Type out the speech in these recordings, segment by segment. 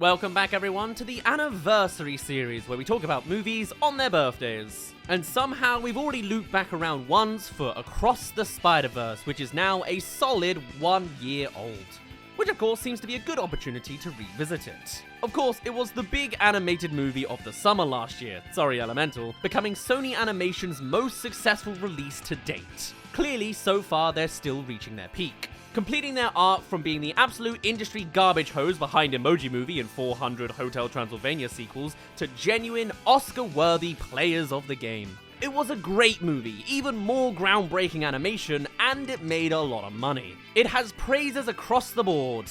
Welcome back everyone to the Anniversary series where we talk about movies on their birthdays. And somehow we've already looped back around once for Across the Spider-Verse, which is now a solid 1 year old. Which of course seems to be a good opportunity to revisit it. Of course, it was the big animated movie of the summer last year, sorry Elemental, becoming Sony Animation's most successful release to date. Clearly, so far they're still reaching their peak. Completing their arc from being the absolute industry garbage hose behind Emoji Movie and 400 Hotel Transylvania sequels to genuine Oscar-worthy players of the game. It was a great movie, even more groundbreaking animation, and it made a lot of money. It has praises across the board,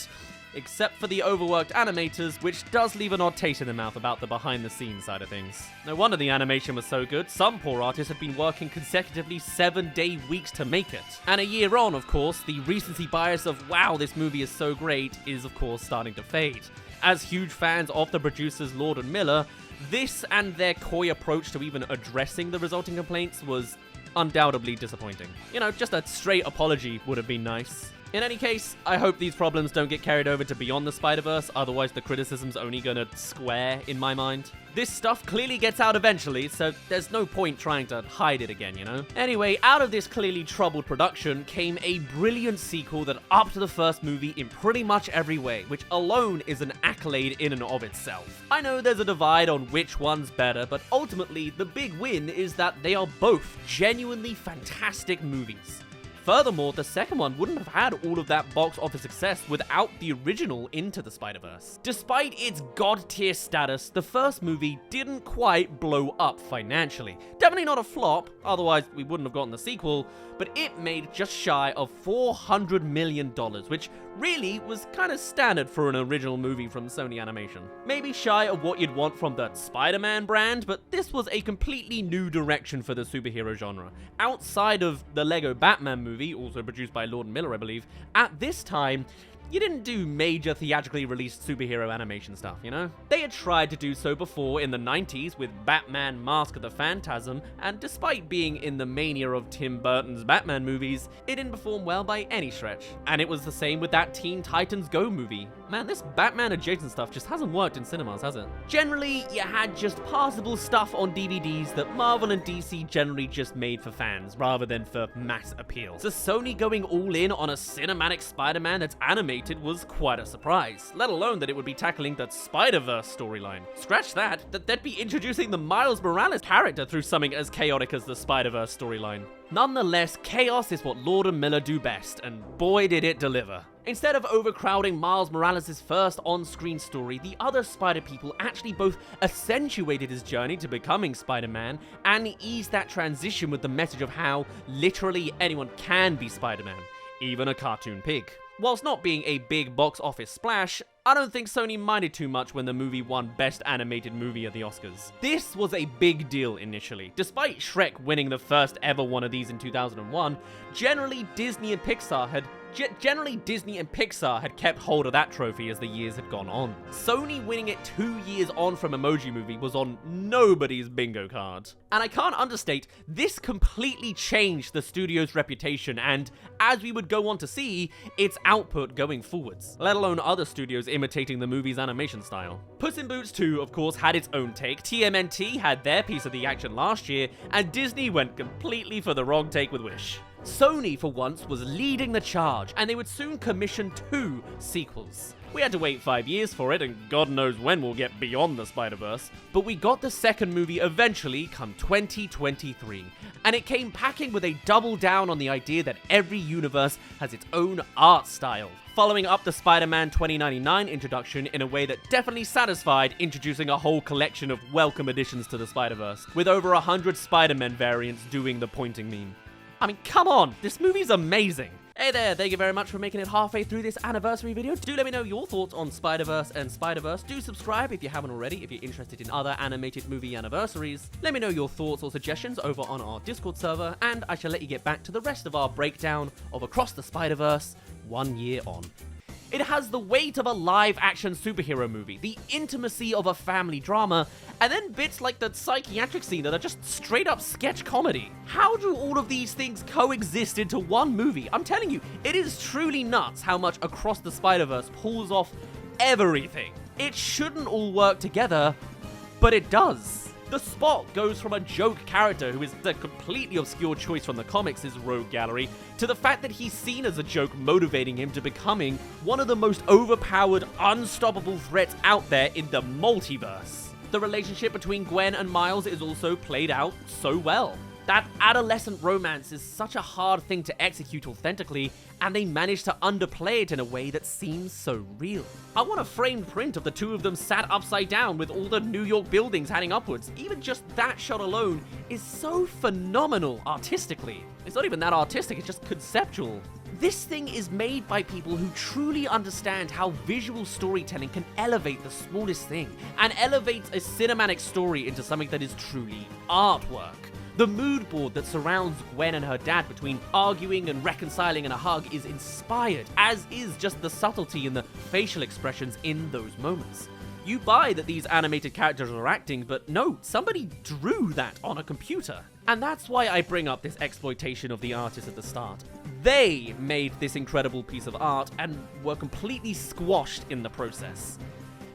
except for the overworked animators, which does leave an odd taste in the mouth about the behind-the-scenes side of things. No wonder the animation was so good. Some poor artists had been working consecutively 7-day weeks to make it. And a year on, of course, the recency bias of, wow, this movie is so great, is of course starting to fade. As huge fans of the producers Lord and Miller, this and their coy approach to even addressing the resulting complaints was undoubtedly disappointing. You know, just a straight apology would have been nice. In any case, I hope these problems don't get carried over to Beyond the Spider-Verse, otherwise the criticism's only gonna square in my mind. This stuff clearly gets out eventually, so there's no point trying to hide it again, you know? Anyway, out of this clearly troubled production came a brilliant sequel that upped the first movie in pretty much every way, which alone is an accolade in and of itself. I know there's a divide on which one's better, but ultimately the big win is that they are both genuinely fantastic movies. Furthermore, the second one wouldn't have had all of that box office success without the original Into the Spider-Verse. Despite its god-tier status, the first movie didn't quite blow up financially. Definitely not a flop, otherwise we wouldn't have gotten the sequel, but it made just shy of $400 million, which really was kind of standard for an original movie from Sony Animation. Maybe shy of what you'd want from the Spider-Man brand, but this was a completely new direction for the superhero genre. Outside of the Lego Batman movie, also produced by Lord and Miller, I believe, at this time, you didn't do major theatrically released superhero animation stuff, you know? They had tried to do so before in the 90s with Batman Mask of the Phantasm, and despite being in the mania of Tim Burton's Batman movies, it didn't perform well by any stretch. And it was the same with that Teen Titans Go movie. Man, this Batman adjacent stuff just hasn't worked in cinemas, has it? Generally, you had just passable stuff on DVDs that Marvel and DC generally just made for fans, rather than for mass appeal. So Sony going all in on a cinematic Spider-Man that's animated was quite a surprise, let alone that it would be tackling the Spider-Verse storyline. Scratch that, they'd be introducing the Miles Morales character through something as chaotic as the Spider-Verse storyline. Nonetheless, chaos is what Lord and Miller do best, and boy did it deliver. Instead of overcrowding Miles Morales' first on-screen story, the other Spider-People actually both accentuated his journey to becoming Spider-Man and eased that transition with the message of how literally anyone can be Spider-Man, even a cartoon pig. Whilst not being a big box office splash, I don't think Sony minded too much when the movie won Best Animated Movie at the Oscars. This was a big deal initially. Despite Shrek winning the first ever one of these in 2001, generally Disney and Pixar had kept hold of that trophy as the years had gone on. Sony winning it 2 years on from Emoji Movie was on nobody's bingo card. And I can't understate, this completely changed the studio's reputation and, as we would go on to see, its output going forwards, let alone other studios imitating the movie's animation style. Puss in Boots 2, of course, had its own take, TMNT had their piece of the action last year, and Disney went completely for the wrong take with Wish. Sony, for once, was leading the charge, and they would soon commission 2 sequels. We had to wait 5 years for it, and God knows when we'll get Beyond the Spider-Verse, but we got the second movie eventually come 2023, and it came packing with a double down on the idea that every universe has its own art style, following up the Spider-Man 2099 introduction in a way that definitely satisfied introducing a whole collection of welcome additions to the Spider-Verse, with over 100 Spider-Man variants doing the pointing meme. I mean, come on, this movie's amazing. Hey there, thank you very much for making it halfway through this anniversary video. Do let me know your thoughts on Spider-Verse and Spider-Verse. Do subscribe if you haven't already, if you're interested in other animated movie anniversaries. Let me know your thoughts or suggestions over on our Discord server, and I shall let you get back to the rest of our breakdown of Across the Spider-Verse 1 year on. It has the weight of a live-action superhero movie, the intimacy of a family drama, and then bits like the psychiatric scene that are just straight-up sketch comedy. How do all of these things coexist into one movie? I'm telling you, it is truly nuts how much Across the Spider-Verse pulls off everything. It shouldn't all work together, but it does. The Spot goes from a joke character who is a completely obscure choice from the comics' rogue gallery to the fact that he's seen as a joke motivating him to becoming one of the most overpowered, unstoppable threats out there in the multiverse. The relationship between Gwen and Miles is also played out so well. That adolescent romance is such a hard thing to execute authentically, and they manage to underplay it in a way that seems so real. I want a framed print of the two of them sat upside down with all the New York buildings heading upwards. Even just that shot alone is so phenomenal artistically. It's not even that artistic, it's just conceptual. This thing is made by people who truly understand how visual storytelling can elevate the smallest thing, and elevates a cinematic story into something that is truly artwork. The mood board that surrounds Gwen and her dad between arguing and reconciling in a hug is inspired, as is just the subtlety in the facial expressions in those moments. You buy that these animated characters are acting, but no, somebody drew that on a computer. And that's why I bring up this exploitation of the artist at the start. They made this incredible piece of art and were completely squashed in the process.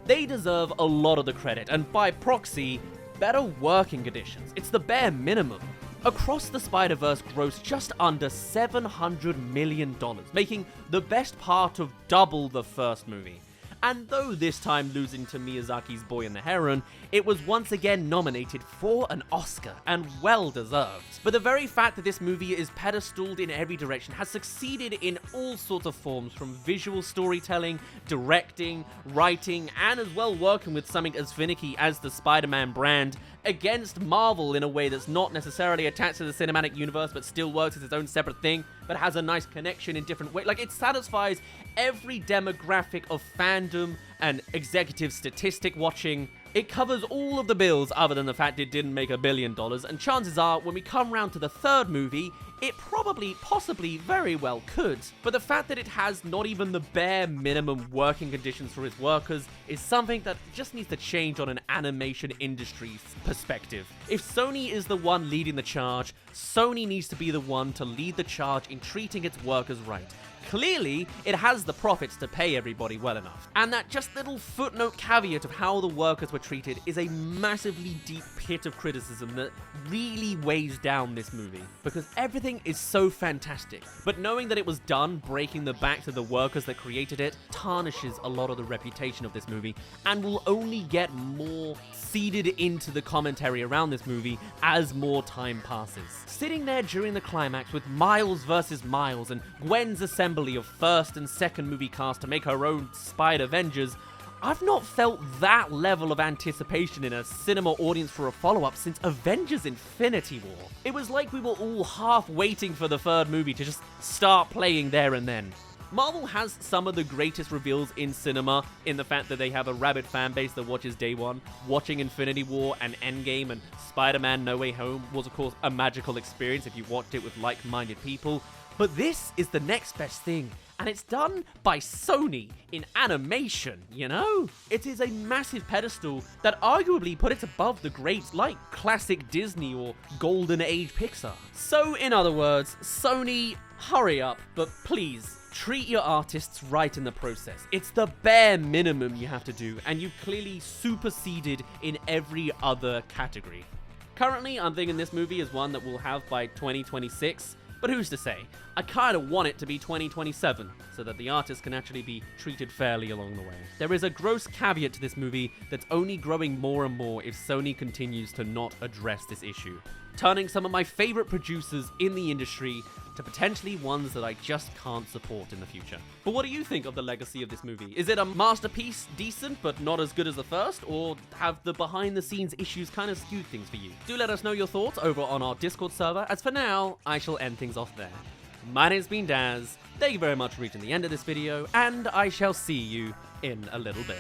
They deserve a lot of the credit, and by proxy, better working conditions. It's the bare minimum. Across the Spider-Verse grossed just under $700 million, making the best part of double the first movie. And though this time losing to Miyazaki's Boy and the Heron, it was once again nominated for an Oscar, and well deserved. But the very fact that this movie is pedestaled in every direction has succeeded in all sorts of forms, from visual storytelling, directing, writing, and as well working with something as finicky as the Spider-Man brand against Marvel in a way that's not necessarily attached to the cinematic universe but still works as its own separate thing, but has a nice connection in different ways. Like, it satisfies every demographic of fandom and executive statistic watching. It covers all of the bills other than the fact it didn't make $1 billion, and chances are, when we come round to the third movie, it probably, possibly, very well could. But the fact that it has not even the bare minimum working conditions for its workers is something that just needs to change on an animation industry perspective. If Sony is the one leading the charge, Sony needs to be the one to lead the charge in treating its workers right. Clearly, it has the profits to pay everybody well enough. And that just little footnote caveat of how the workers were treated is a massively deep pit of criticism that really weighs down this movie. Because everything is so fantastic, but knowing that it was done breaking the backs of the workers that created it tarnishes a lot of the reputation of this movie, and will only get more seeded into the commentary around this movie as more time passes. Sitting there during the climax with Miles versus Miles and Gwen's assembly of first and second movie cast to make her own Spider-Avengers, I've not felt that level of anticipation in a cinema audience for a follow-up since Avengers Infinity War. It was like we were all half waiting for the third movie to just start playing there and then. Marvel has some of the greatest reveals in cinema, in the fact that they have a rabid fan base that watches day one. Watching Infinity War and Endgame and Spider-Man No Way Home was, of course, a magical experience if you watched it with like-minded people. But this is the next best thing, and it's done by Sony in animation, you know? It is a massive pedestal that arguably put it above the greats like classic Disney or Golden Age Pixar. So, in other words, Sony, hurry up, but please, treat your artists right in the process. It's the bare minimum you have to do, and you've clearly superseded in every other category. Currently, I'm thinking this movie is one that we'll have by 2026, but who's to say? I kinda want it to be 2027, so that the artist can actually be treated fairly along the way. There is a gross caveat to this movie that's only growing more and more if Sony continues to not address this issue, turning some of my favorite producers in the industry to potentially ones that I just can't support in the future. But what do you think of the legacy of this movie? Is it a masterpiece, decent, but not as good as the first, or have the behind-the-scenes issues kind of skewed things for you? Do let us know your thoughts over on our Discord server. As for now, I shall end things off there. My name's been Daz, thank you very much for reaching the end of this video, and I shall see you in a little bit.